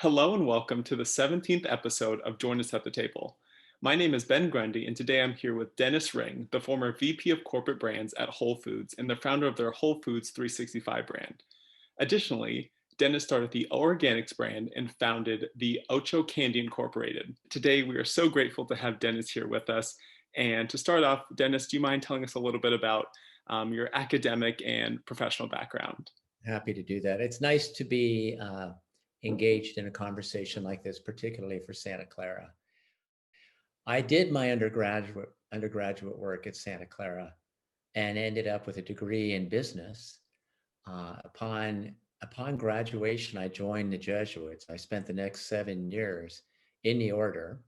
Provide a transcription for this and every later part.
Hello and welcome to the 17th episode of Join Us at the Table. My name is Ben Grundy, and today I'm here with Denis Ring, the former VP of Corporate Brands at Whole Foods and the founder of their Whole Foods 365 brand. Additionally, Denis started the O Organics brand and founded the OCHO Candy Incorporated. Today, we are so grateful to have Denis here with us. And to start off, Denis, do you mind telling us a little bit about your academic and professional background? Happy to do that. It's nice to be engaged in a conversation like this, particularly for Santa Clara. I did my undergraduate work at Santa Clara and ended up with a degree in business. Upon graduation, I joined the Jesuits. I spent the next 7 years in the order,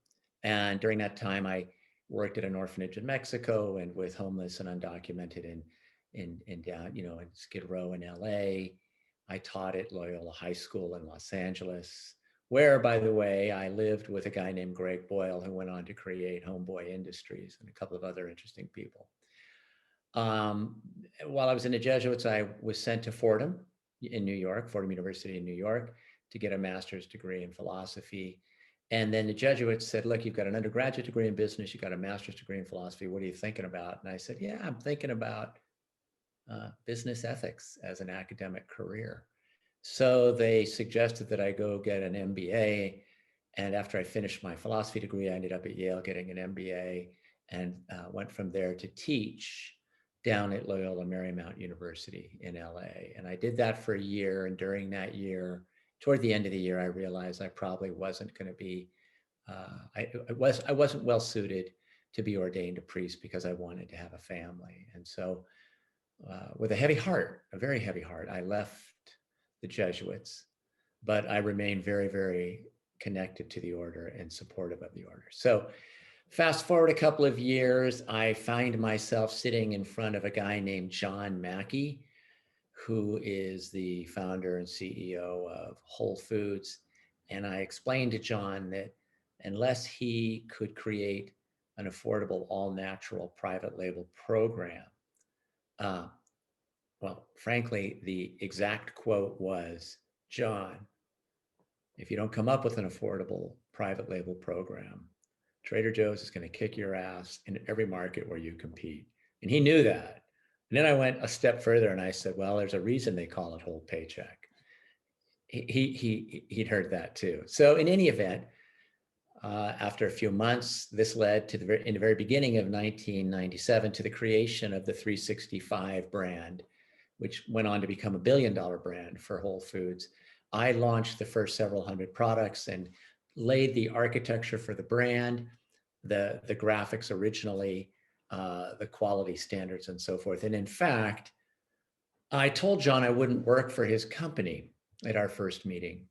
and during that time, I worked at an orphanage in Mexico and with homeless and undocumented in down, in Skid Row in LA. I taught at Loyola High School in Los Angeles, where, by the way, I lived with a guy named Greg Boyle, who went on to create Homeboy Industries and a couple of other interesting people. While I was in the Jesuits, I was sent to Fordham in New York, Fordham University in New York, to get a master's degree in philosophy. And then the Jesuits said, look, you've got an undergraduate degree in business, you've got a master's degree in philosophy. What are you thinking about? And I said, yeah, I'm thinking about business ethics as an academic career. So they suggested that I go get an MBA. And after I finished my philosophy degree, I ended up at Yale getting an MBA and went from there to teach down at Loyola Marymount University in LA. And I did that for a year. And during that year, toward the end of the year, I realized I probably wasn't going to be, I wasn't well suited to be ordained a priest because I wanted to have a family. And so with a heavy heart, a very heavy heart, I left the Jesuits, but I remain very, very connected to the order and supportive of the order. So fast forward a couple of years, I find myself sitting in front of a guy named John Mackey, who is the founder and CEO of Whole Foods. And I explained to John that unless he could create an affordable, all-natural private label program, well, frankly, the exact quote was, John, if you don't come up with an affordable private label program, Trader Joe's is going to kick your ass in every market where you compete. And he knew that. And then I went a step further and I said, well, there's a reason they call it whole paycheck. He'd heard that too. So in any event, after a few months, this led to in the very beginning of 1997 to the creation of the 365 brand, which went on to become $1 billion brand for Whole Foods. I launched the first several hundred products and laid the architecture for the brand, the graphics originally, the quality standards and so forth. And in fact, I told John I wouldn't work for his company at our first meeting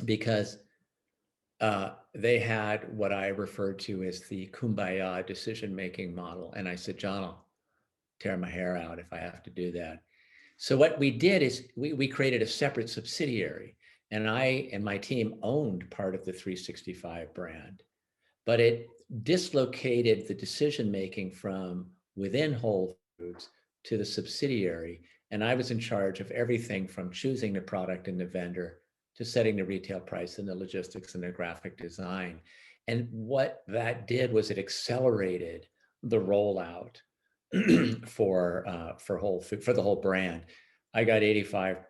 because they had what I referred to as the kumbaya decision-making model. And I said, John, I'll tear my hair out if I have to do that. So what we did is we created a separate subsidiary, and I and my team owned part of the 365 brand, but it dislocated the decision-making from within Whole Foods to the subsidiary. And I was in charge of everything from choosing the product and the vendor to setting the retail price and the logistics and the graphic design. And what that did was it accelerated the rollout for Whole Food, for the whole brand. I got 85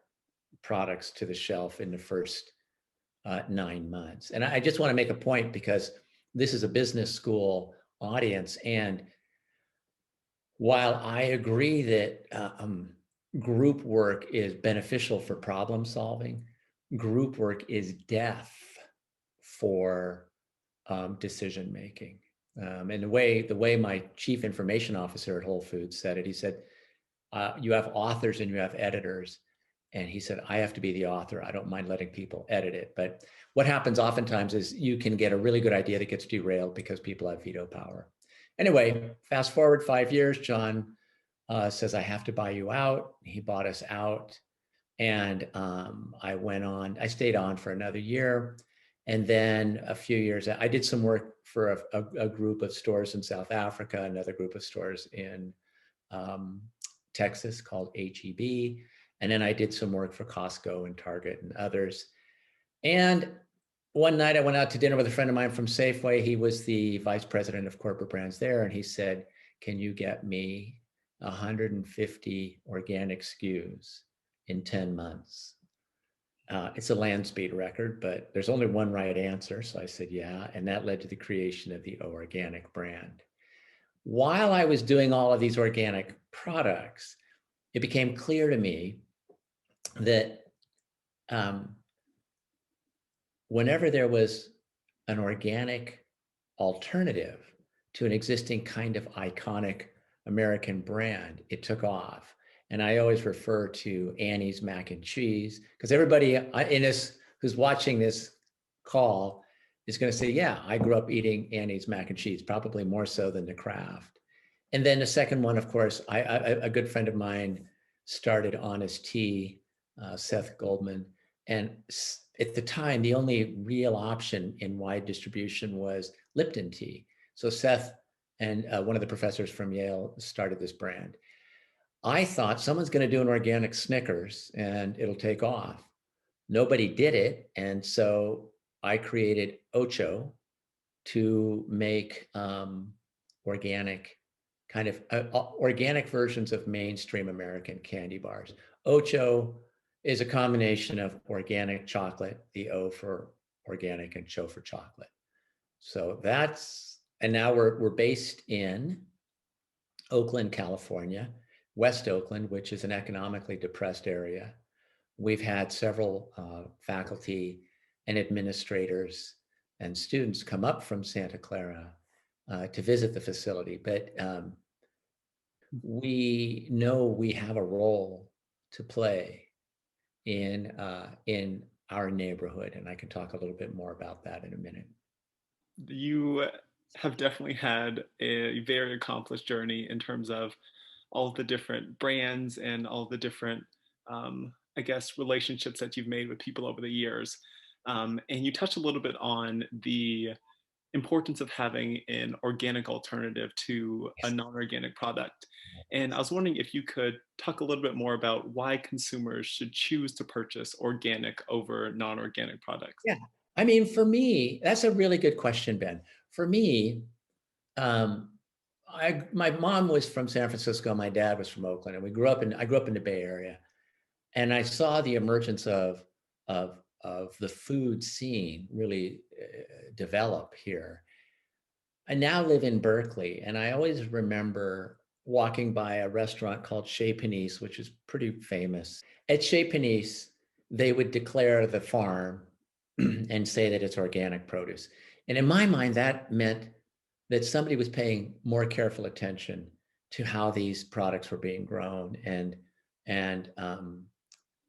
products to the shelf in the first 9 months. And I just want to make a point because this is a business school audience. And while I agree that group work is beneficial for problem solving, group work is death for decision making. And the way my chief information officer at Whole Foods said it, he said, you have authors and you have editors. And he said, I have to be the author. I don't mind letting people edit it. But what happens oftentimes is you can get a really good idea that gets derailed because people have veto power. Anyway, fast forward 5 years, John says, I have to buy you out. He bought us out. And I stayed on for another year. And then a few years, I did some work for a group of stores in South Africa, another group of stores in Texas called HEB. And then I did some work for Costco and Target and others. And one night I went out to dinner with a friend of mine from Safeway. He was the vice president of corporate brands there. And he said, can you get me 150 organic SKUs in 10 months? It's a land speed record, but there's only one right answer. So I said, yeah. And that led to the creation of the O Organic brand. While I was doing all of these organic products, it became clear to me that um, whenever there was an organic alternative to an existing kind of iconic American brand, it took off. And I always refer to Annie's mac and cheese because everybody in this who's watching this call is going to say, yeah, I grew up eating Annie's mac and cheese, probably more so than the Kraft. And then the second one, of course, a good friend of mine started Honest Tea, Seth Goldman. And at the time, the only real option in wide distribution was Lipton tea. So Seth and one of the professors from Yale started this brand. I thought someone's going to do an organic Snickers and it'll take off. Nobody did it. And so I created OCHO to make organic kind of organic versions of mainstream American candy bars. OCHO is a combination of organic chocolate, the O for organic and CHO for chocolate. So that's, and now we're based in Oakland, California, West Oakland, which is an economically depressed area. We've had several faculty and administrators and students come up from Santa Clara to visit the facility, but we know we have a role to play in our neighborhood, and I can talk a little bit more about that in a minute. You have definitely had a very accomplished journey in terms of all of the different brands and all the different, I guess, relationships that you've made with people over the years. And you touched a little bit on the importance of having an organic alternative to a Yes. non-organic product. And I was wondering if you could talk a little bit more about why consumers should choose to purchase organic over non-organic products. Yeah. I mean, for me, that's a really good question, Ben. For me, um, my mom was from San Francisco, my dad was from Oakland, and I grew up in the Bay Area, and I saw the emergence of the food scene really develop here. I now live in Berkeley, and I always remember walking by a restaurant called Chez Panisse, which is pretty famous. At Chez Panisse, they would declare the farm and say that it's organic produce. And in my mind, that meant that somebody was paying more careful attention to how these products were being grown and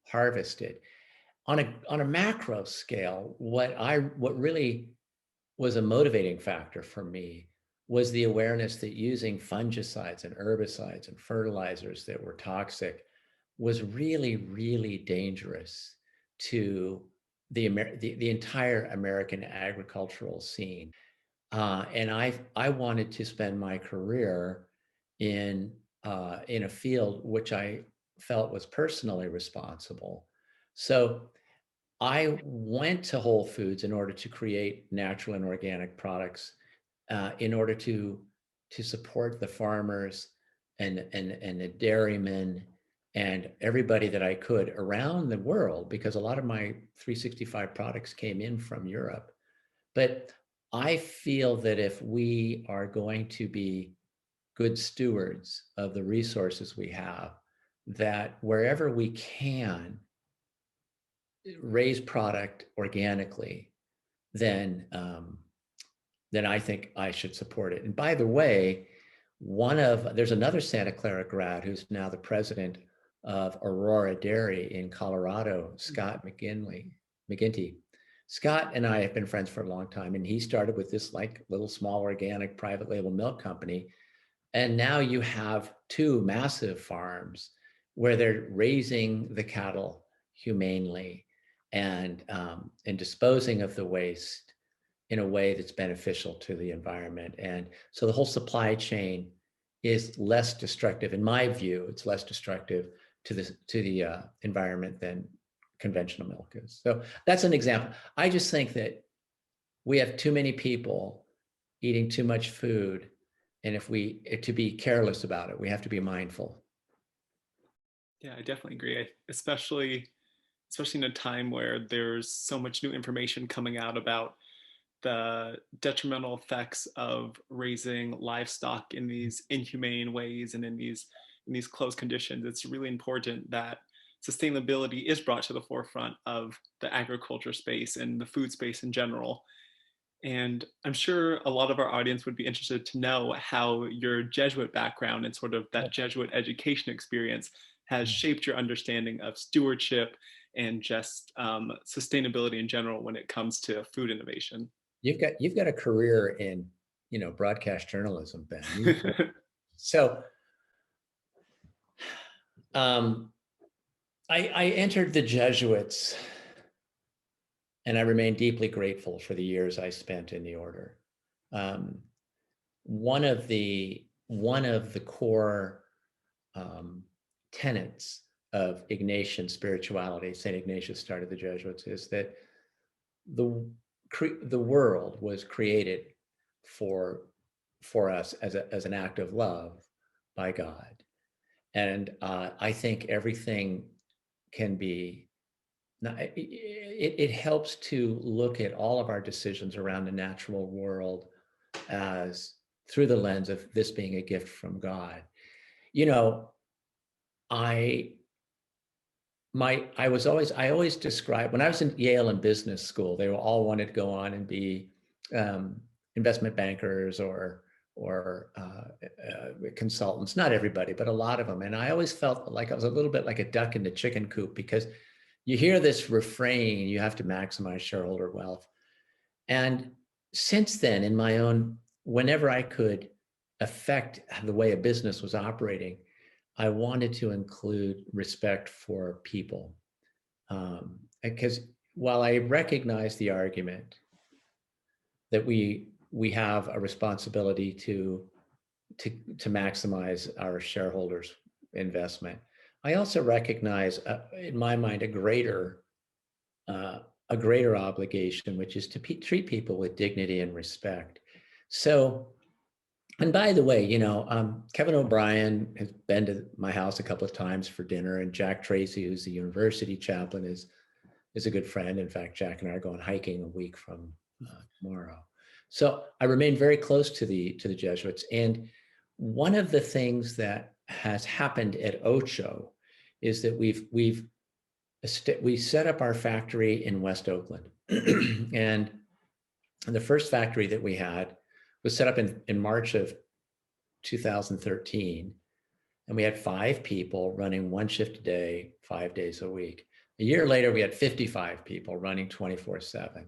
harvested. On a macro scale, what really was a motivating factor for me was the awareness that using fungicides and herbicides and fertilizers that were toxic was really, really dangerous to the entire American agricultural scene. And I wanted to spend my career in a field which I felt was personally responsible. So I went to Whole Foods in order to create natural and organic products, in order to support the farmers and the dairymen and everybody that I could around the world, because a lot of my 365 products came in from Europe. But I feel that if we are going to be good stewards of the resources we have, that wherever we can raise product organically, then then I think I should support it. And by the way, there's another Santa Clara grad who's now the president of Aurora Dairy in Colorado, Scott McGinty. Scott and I have been friends for a long time, and he started with this like little small organic private label milk company. And now you have two massive farms where they're raising the cattle humanely and disposing of the waste in a way that's beneficial to the environment. And so the whole supply chain is less destructive, in my view. It's less destructive to the environment than conventional milk is. So that's an example. I just think that we have too many people eating too much food. And to be careless about it, we have to be mindful. Yeah, I definitely agree. Especially in a time where there's so much new information coming out about the detrimental effects of raising livestock in these inhumane ways and in these close conditions. It's really important that sustainability is brought to the forefront of the agriculture space and the food space in general. And I'm sure a lot of our audience would be interested to know how your Jesuit background and sort of that Jesuit education experience has shaped your understanding of stewardship and just sustainability in general when it comes to food innovation. You've got a career in, broadcast journalism, Ben. So I entered the Jesuits, and I remain deeply grateful for the years I spent in the order. Um, one of the core tenets of Ignatian spirituality, Saint Ignatius started the Jesuits, is that the world was created for us as an act of love by God, and I think everything can be. It helps to look at all of our decisions around the natural world as through the lens of this being a gift from God. You know, I I always describe when I was in Yale and business school, they all wanted to go on and be investment bankers or consultants. Not everybody, but a lot of them. And I always felt like I was a little bit like a duck in the chicken coop, because you hear this refrain, you have to maximize shareholder wealth. And since then, in my own, whenever I could affect the way a business was operating, I wanted to include respect for people. Because while I recognize the argument that we have a responsibility to maximize our shareholders' investment, I also recognize, in my mind, a greater obligation, which is to treat people with dignity and respect. So, and by the way, Kevin O'Brien has been to my house a couple of times for dinner, and Jack Tracy, who's the university chaplain, is a good friend. In fact, Jack and I are going hiking a week from tomorrow. So I remain very close to the Jesuits. And one of the things that has happened at OCHO is that we set up our factory in West Oakland. And the first factory that we had was set up in March of 2013. And we had 5 people running 1 shift a day, 5 days a week. A year later, we had 55 people running 24/7.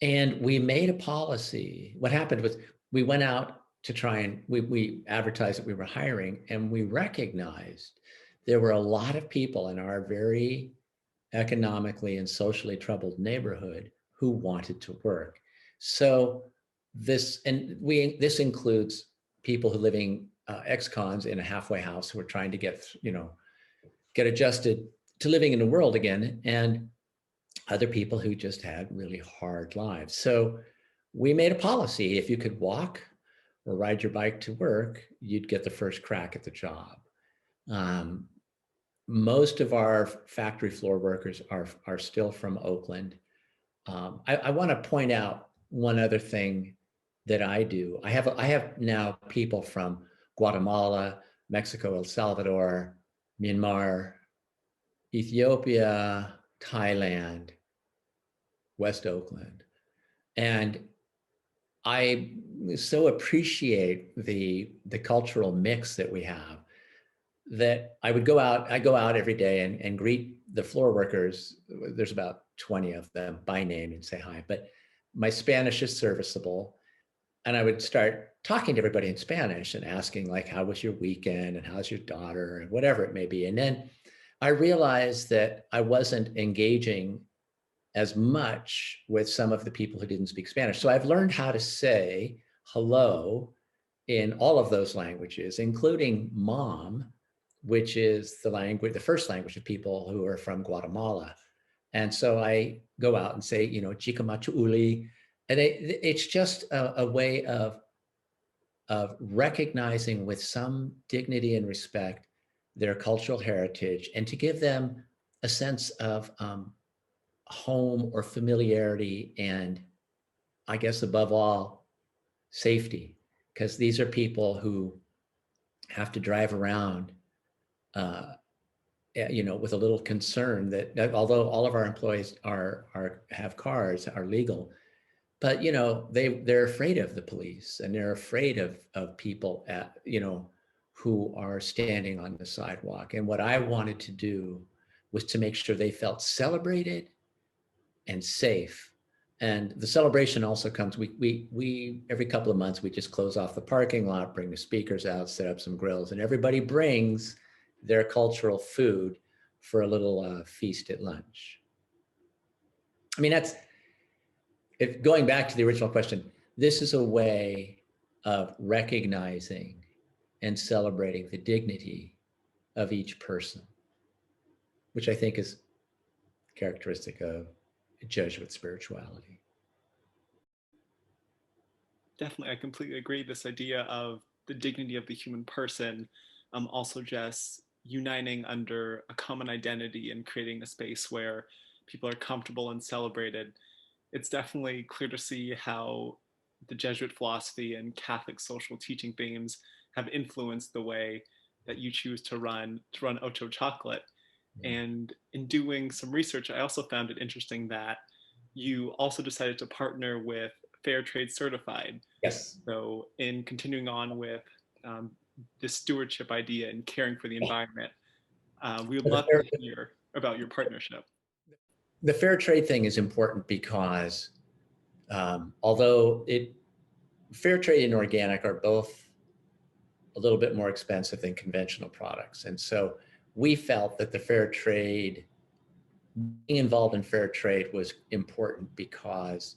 And we made a policy. What happened was we went out to try and we advertised that we were hiring, and we recognized there were a lot of people in our very economically and socially troubled neighborhood who wanted to work. So this includes people who living ex-cons in a halfway house who are trying to get adjusted to living in the world again, and other people who just had really hard lives. So we made a policy: if you could walk or ride your bike to work, you'd get the first crack at the job. Most of our factory floor workers are still from Oakland. I want to point out one other thing that I do. I have now people from Guatemala, Mexico, El Salvador, Myanmar, Ethiopia, Thailand, West Oakland. And I so appreciate the cultural mix that we have, that I go out every day and greet the floor workers. There's about 20 of them by name and say hi, but my Spanish is serviceable. And I would start talking to everybody in Spanish and asking, like, how was your weekend and how's your daughter and whatever it may be. And then I realized that I wasn't engaging as much with some of the people who didn't speak Spanish. So I've learned how to say hello in all of those languages, including mom, which is the first language of people who are from Guatemala. And so I go out and say, Chikamachu Uli. And it's just a way of recognizing with some dignity and respect their cultural heritage, and to give them a sense of home or familiarity, and I guess above all, safety, because these are people who have to drive around, uh, with a little concern that although all of our employees have cars, are legal, but they're afraid of the police, and they're afraid of people who are standing on the sidewalk. And what I wanted to do was to make sure they felt celebrated and safe. And the celebration also comes, we every couple of months, we just close off the parking lot, bring the speakers out, set up some grills, and everybody brings their cultural food for a little feast at lunch. I mean, if going back to the original question, this is a way of recognizing and celebrating the dignity of each person, which I think is characteristic of Jesuit spirituality. Definitely, I completely agree. This idea of the dignity of the human person, also just uniting under a common identity and creating a space where people are comfortable and celebrated. It's definitely clear to see how the Jesuit philosophy and Catholic social teaching themes have influenced the way that you choose to run Ocho Chocolate. And in doing some research, I also found it interesting that you also decided to partner with Fair Trade Certified. Yes. So, in continuing on with um, the stewardship idea and caring for the environment, we would love to hear about your partnership. The fair trade thing is important because although fair trade and organic are both a little bit more expensive than conventional products. And so we felt that being involved in fair trade was important because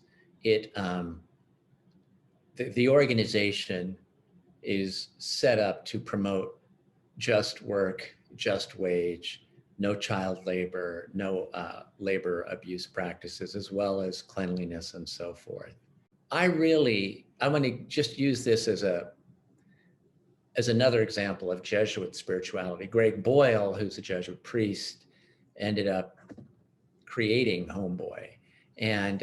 the organization is set up to promote just work, just wage, no child labor, no labor abuse practices, as well as cleanliness and so forth. I want to just use this as another example of Jesuit spirituality. Greg Boyle, who's a Jesuit priest, ended up creating Homeboy, and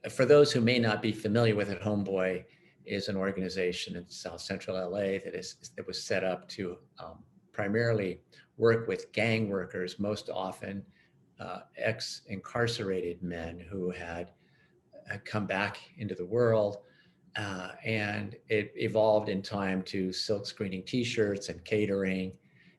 for those who may not be familiar with it, Homeboy is an organization in South Central LA that was set up to primarily work with gang workers, most often ex-incarcerated men who had come back into the world. And it evolved in time to silk screening T-shirts and catering.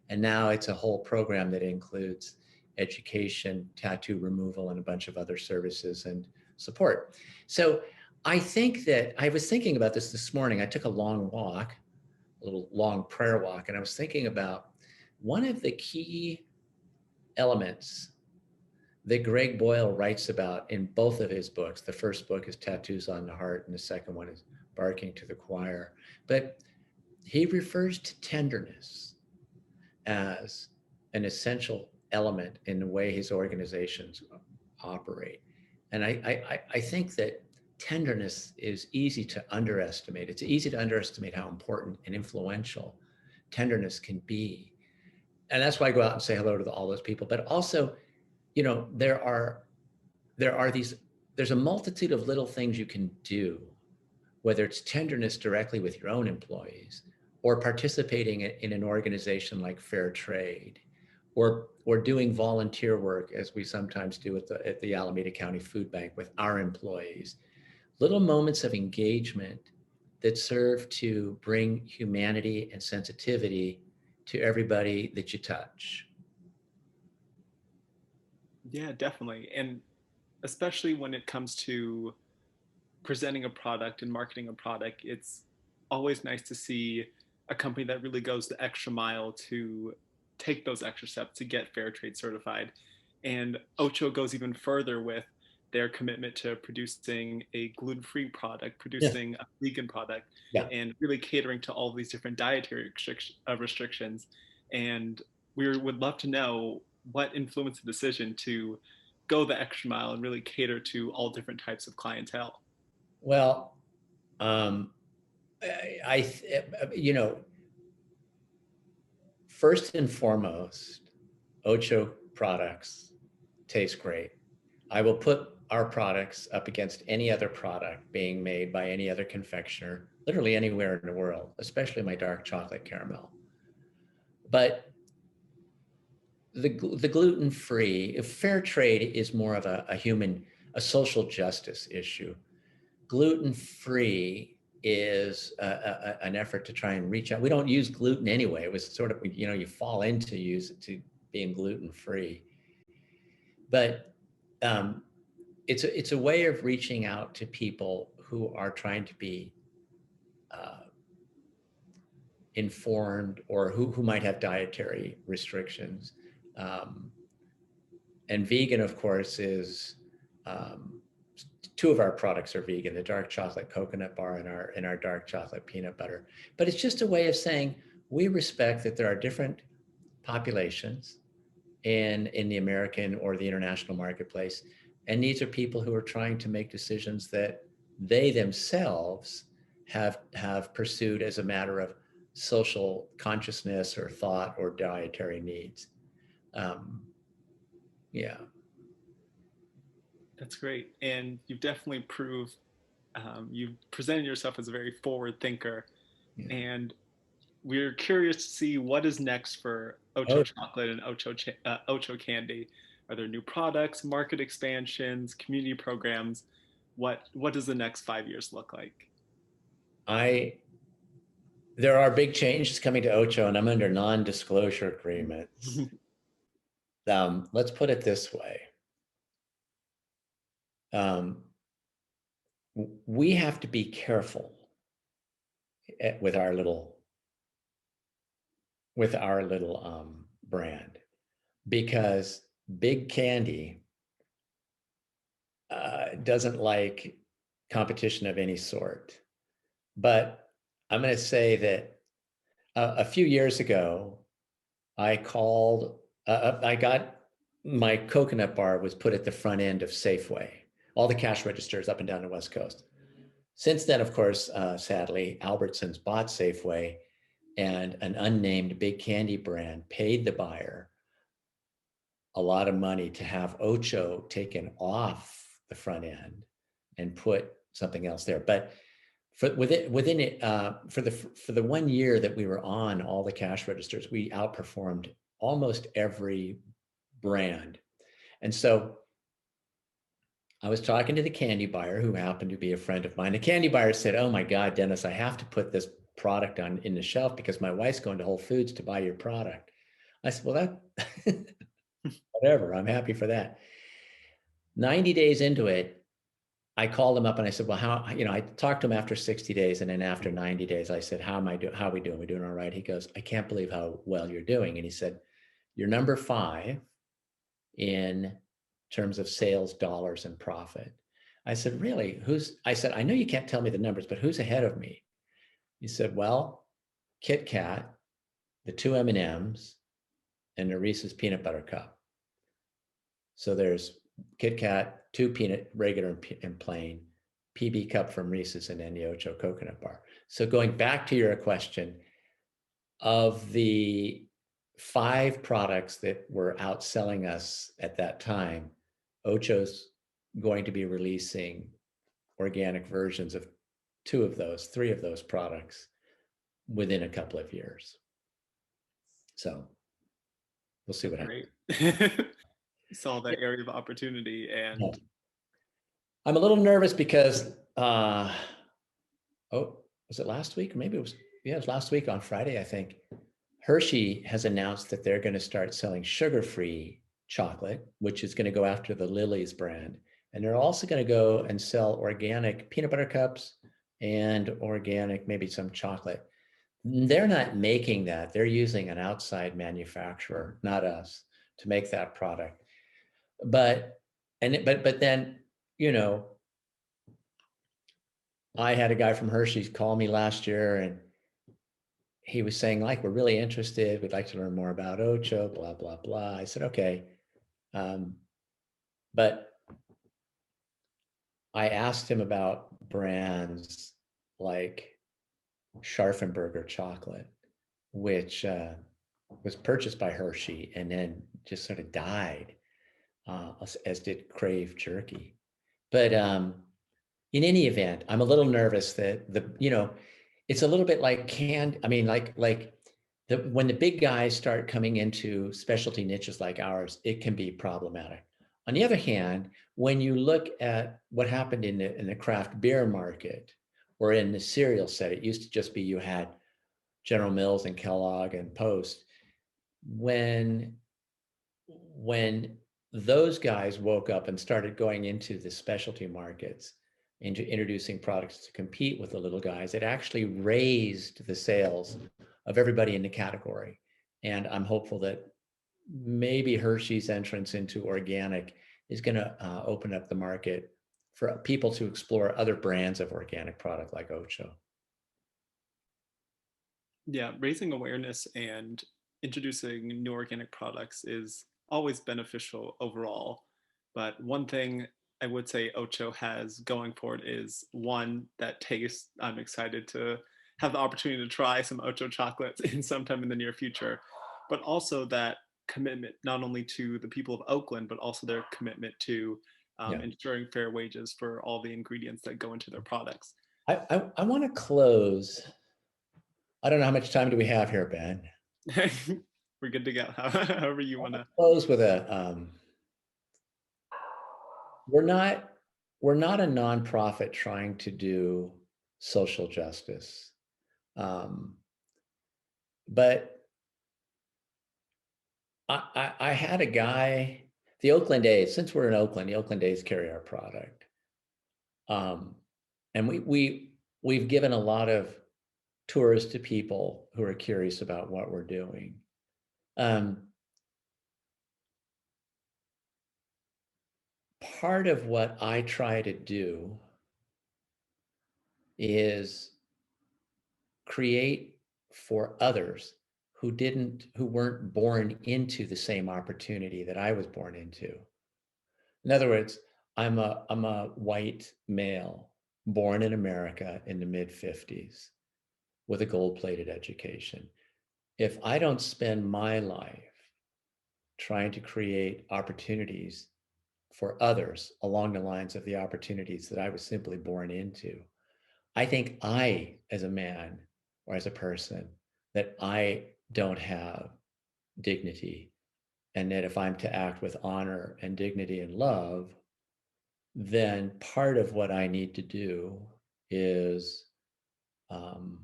And now it's a whole program that includes education, tattoo removal, and a bunch of other services and support. So I think that I was thinking about this morning. I took a long walk, a little long prayer walk, and I was thinking about one of the key elements that Greg Boyle writes about in both of his books. The first book is Tattoos on the Heart, and the second one is Barking to the Choir. But he refers to tenderness as an essential element in the way his organizations operate. And I think that tenderness is easy to underestimate. It's easy to underestimate how important and influential tenderness can be. And that's why I go out and say hello to all those people. But also, there's a multitude of little things you can do, whether it's tenderness directly with your own employees, or participating in an organization like Fair Trade, or doing volunteer work, as we sometimes do at the Alameda County Food Bank with our employees. Little moments of engagement that serve to bring humanity and sensitivity to everybody that you touch. Yeah, definitely. And especially when it comes to presenting a product and marketing a product, it's always nice to see a company that really goes the extra mile to take those extra steps to get fair trade certified. And Ocho goes even further with their commitment to producing a gluten-free product, Yeah. producing a vegan product, Yeah. and really catering to all these different dietary restrictions. And we would love to know what influenced the decision to go the extra mile and really cater to all different types of clientele. Well, um, you know, first and foremost, OCHO products taste great. I will put our products up against any other product being made by any other confectioner, literally anywhere in the world, especially my dark chocolate caramel. But the gluten-free, fair trade is more of a social justice issue. Gluten-free is an effort to try and reach out. We don't use gluten anyway. It was sort of, you fall into being gluten-free. But it's a way of reaching out to people who are trying to be informed, or who might have dietary restrictions. Um, and vegan, of course, is um, two of our products are vegan: the dark chocolate coconut bar and our dark chocolate peanut butter. But it's just a way of saying we respect that there are different populations in the American or the international marketplace. And these are people who are trying to make decisions that they themselves have pursued as a matter of social consciousness or thought or dietary needs. Um, yeah. That's great. And you've definitely proved, you've presented yourself as a very forward thinker. Yeah. And we're curious to see what is next for Ocho Oh, Chocolate and Ocho Candy. Are there new products, market expansions, community programs? What does the next 5 years look like? I there are big changes coming to Ocho, and I'm under non-disclosure agreements. Let's put it this way. Um, we have to be careful with our little brand, because big candy doesn't like competition of any sort. But I'm going to say that a few years ago, I got my coconut bar was put at the front end of Safeway, all the cash registers up and down the West Coast. Since then, of course, sadly, Albertsons bought Safeway, and an unnamed big candy brand paid the buyer a lot of money to have Ocho taken off the front end and put something else there. But within it, for the 1 year that we were on all the cash registers, we outperformed almost every brand. And so I was talking to the candy buyer, who happened to be a friend of mine. The candy buyer said, "Oh my God, Dennis, I have to put this product in the shelf because my wife's going to Whole Foods to buy your product." I said, "Well, that whatever, I'm happy for that." 90 days into it, I called him up and I said, "Well, how, I talked to him after 60 days. And then after 90 days, I said, how are we doing? We doing all right?" He goes, "I can't believe how well you're doing." And he said, "You're number 5 in terms of sales dollars and profit." I said, "Really? I said, "I know you can't tell me the numbers, but who's ahead of me?" He said, "Well, Kit Kat, the 2 M&Ms, and the Reese's peanut butter cup." So there's Kit Kat, 2 peanut, regular and plain, PB cup from Reese's, and then the Ocho coconut bar. So going back to your question, of the 5 products that were outselling us at that time, Ocho's going to be releasing organic versions of 3 of those products within a couple of years. So we'll see what happens. Great. Saw that area of opportunity Yeah. and I'm a little nervous because, was it last week? Or maybe it was last week on Friday, I think. Hershey has announced that they're going to start selling sugar-free chocolate, which is going to go after the Lily's brand. And they're also going to go and sell organic peanut butter cups and organic, maybe some chocolate. They're not making that. They're using an outside manufacturer, not us, to make that product. But then, I had a guy from Hershey's call me last year, and he was saying, like, we're really interested. We'd like to learn more about OCHO, blah, blah, blah. I said, okay. But I asked him about brands like Scharfenberger chocolate, which was purchased by Hershey and then just sort of died, as did Crave jerky. But in any event, I'm a little nervous that it's a little bit like when the big guys start coming into specialty niches like ours, it can be problematic. On the other hand, when you look at what happened in the craft beer market or in the cereal set, it used to just be you had General Mills and Kellogg and Post. When those guys woke up and started going into the specialty markets, into introducing products to compete with the little guys, it actually raised the sales of everybody in the category. And I'm hopeful that maybe Hershey's entrance into organic is going to open up the market for people to explore other brands of organic product like OCHO. Yeah, raising awareness and introducing new organic products is always beneficial overall. But one thing I would say Ocho has going for it is one, that taste. I'm excited to have the opportunity to try some Ocho chocolates in sometime in the near future, but also that commitment not only to the people of Oakland, but also their commitment to Yeah. ensuring fair wages for all the ingredients that go into their products. I want to close. I don't know how much time do we have here, Ben. We're good to go. However you want to. Close with we're not we're not a nonprofit trying to do social justice, but I had a guy, the Oakland A's. Since we're in Oakland, the Oakland A's carry our product, and we've given a lot of tours to people who are curious about what we're doing. Part of what I try to do is create for others who weren't born into the same opportunity that I was born into. In other words, I'm a white male born in America in the mid 50s with a gold-plated education. If I don't spend my life trying to create opportunities for others along the lines of the opportunities that I was simply born into, I think I, as a man or as a person, that I don't have dignity. And that if I'm to act with honor and dignity and love, then part of what I need to do is um,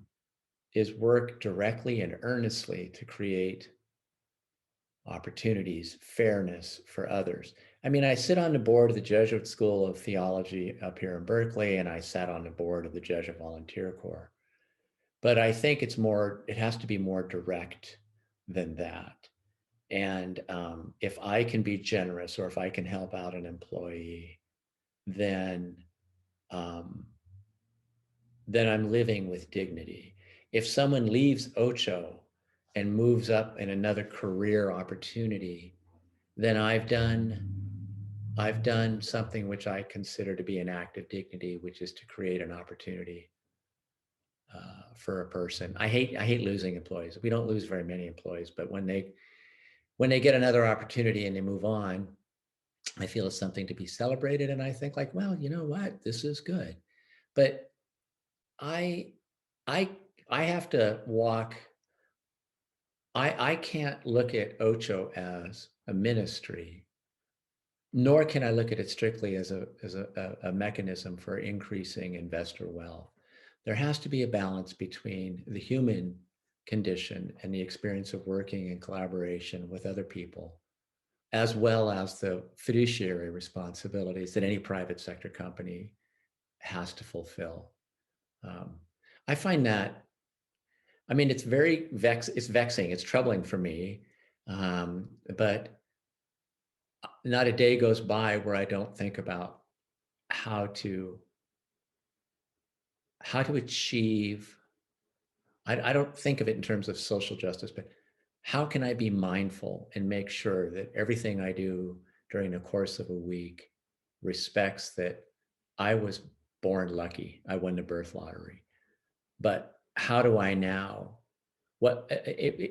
work directly and earnestly to create opportunities, fairness for others. I mean, I sit on the board of the Jesuit School of Theology up here in Berkeley, and I sat on the board of the Jesuit Volunteer Corps. But I think it has to be more direct than that. And if I can be generous or if I can help out an employee, then I'm living with dignity. If someone leaves OCHO and moves up in another career opportunity, then I've done something which I consider to be an act of dignity, which is to create an opportunity for a person. I hate losing employees. We don't lose very many employees, but when they get another opportunity and they move on, I feel it's something to be celebrated. And I think, like, well, you know what, this is good. But I I I have to walk. I can't look at OCHO as a ministry, nor can I look at it strictly as a mechanism for increasing investor wealth. There has to be a balance between the human condition and the experience of working in collaboration with other people, as well as the fiduciary responsibilities that any private sector company has to fulfill. Um, I find that, I mean, it's vexing, it's troubling for me, but not a day goes by where I don't think about how to achieve I don't think of it in terms of social justice, but how can I be mindful and make sure that everything I do during the course of a week respects that I was born lucky, I won the birth lottery. But how do I now,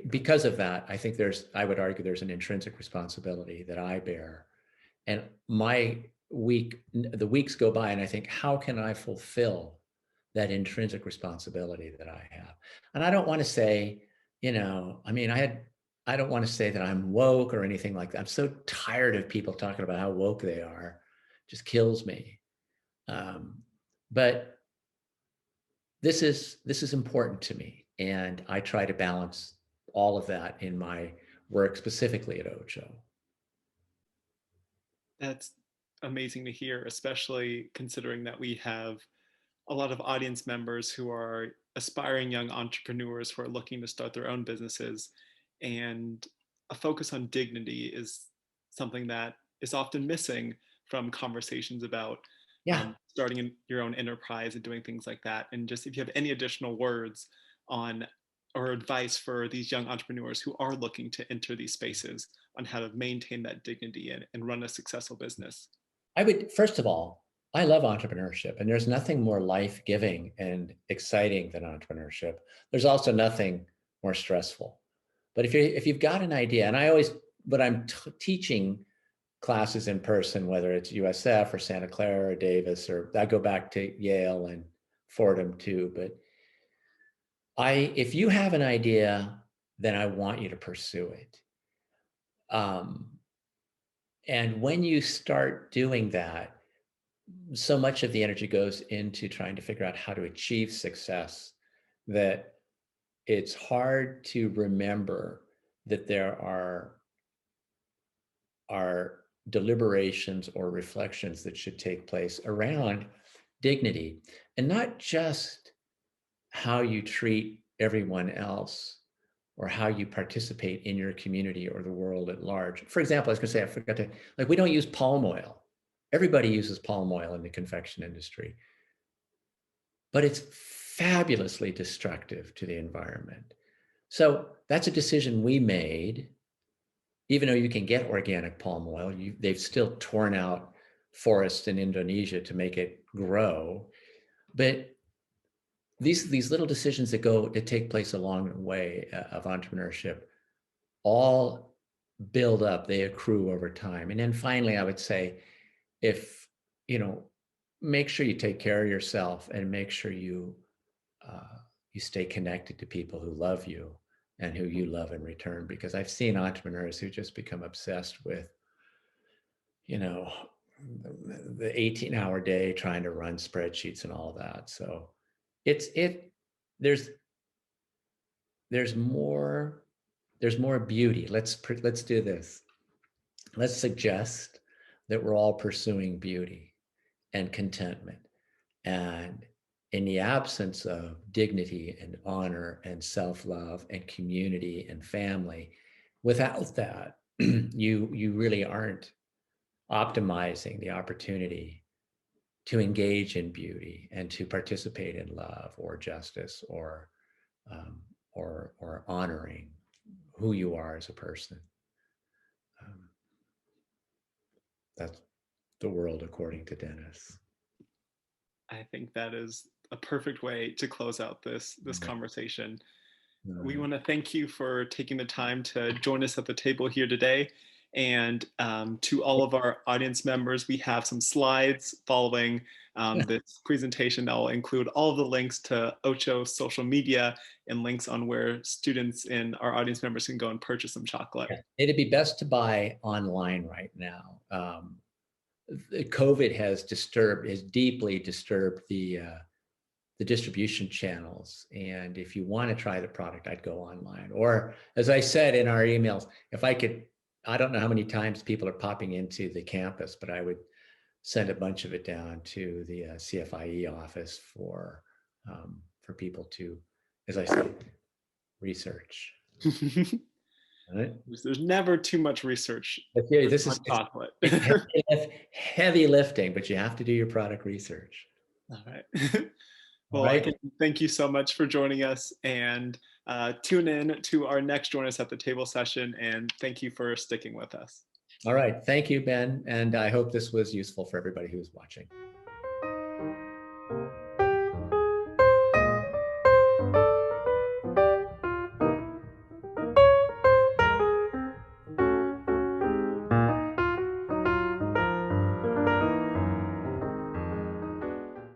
because of that, I think I would argue there's an intrinsic responsibility that I bear. And the weeks go by and I think, how can I fulfill that intrinsic responsibility that I have? And I don't want to say, I don't want to say that I'm woke or anything like that. I'm so tired of people talking about how woke they are. It just kills me. But this is important to me, and I try to balance all of that in my work, specifically at OCHO. That's amazing to hear, especially considering that we have a lot of audience members who are aspiring young entrepreneurs who are looking to start their own businesses. And a focus on dignity is something that is often missing from conversations about Yeah. starting your own enterprise and doing things like that. And just if you have any additional words on or advice for these young entrepreneurs who are looking to enter these spaces on how to maintain that dignity and run a successful business. I would, first of all, I love entrepreneurship, and there's nothing more life-giving and exciting than entrepreneurship. There's also nothing more stressful. But if you've got an idea, and I always, when I'm teaching classes in person, whether it's USF or Santa Clara or Davis, or I go back to Yale and Fordham too, but if you have an idea, then I want you to pursue it. And when you start doing that, so much of the energy goes into trying to figure out how to achieve success that it's hard to remember that there are deliberations or reflections that should take place around dignity, and not just how you treat everyone else or how you participate in your community or the world at large. For example, I was going to say, I forgot to, like, we don't use palm oil. Everybody uses palm oil in the confection industry, but it's fabulously destructive to the environment. So that's a decision we made. Even though you can get organic palm oil, they've still torn out forests in Indonesia to make it grow. But these little decisions that take place along the way of entrepreneurship all build up, they accrue over time. And then finally, I would say, if, make sure you take care of yourself and make sure you stay connected to people who love you and who you love in return. Because I've seen entrepreneurs who just become obsessed with, the 18-hour day trying to run spreadsheets and all of that. So there's more beauty. Let's do this. Let's suggest that we're all pursuing beauty and contentment. And in the absence of dignity and honor and self-love and community and family, without that, you really aren't optimizing the opportunity to engage in beauty and to participate in love or justice or honoring who you are as a person. That's the world according to Denis. I think that is a perfect way to close out this conversation. We want to thank you for taking the time to join us at the table here today. And to all of our audience members, we have some slides following this presentation that will include all of the links to OCHO social media and links on where students and our audience members can go and purchase some chocolate. It'd be best to buy online right now. COVID has deeply disturbed the distribution channels. And if you want to try the product, I'd go online. Or, as I said in our emails, if I could, I don't know how many times people are popping into the campus, but I would send a bunch of it down to the CFIE office for people to, as I said, research. Right? There's never too much research. This is chocolate. It's heavy lifting, but you have to do your product research. All right. All Well, right. again, thank you so much for joining us, and tune in to our next Join Us at the Table session, and thank you for sticking with us. All right. Thank you, Ben. And I hope this was useful for everybody who was watching.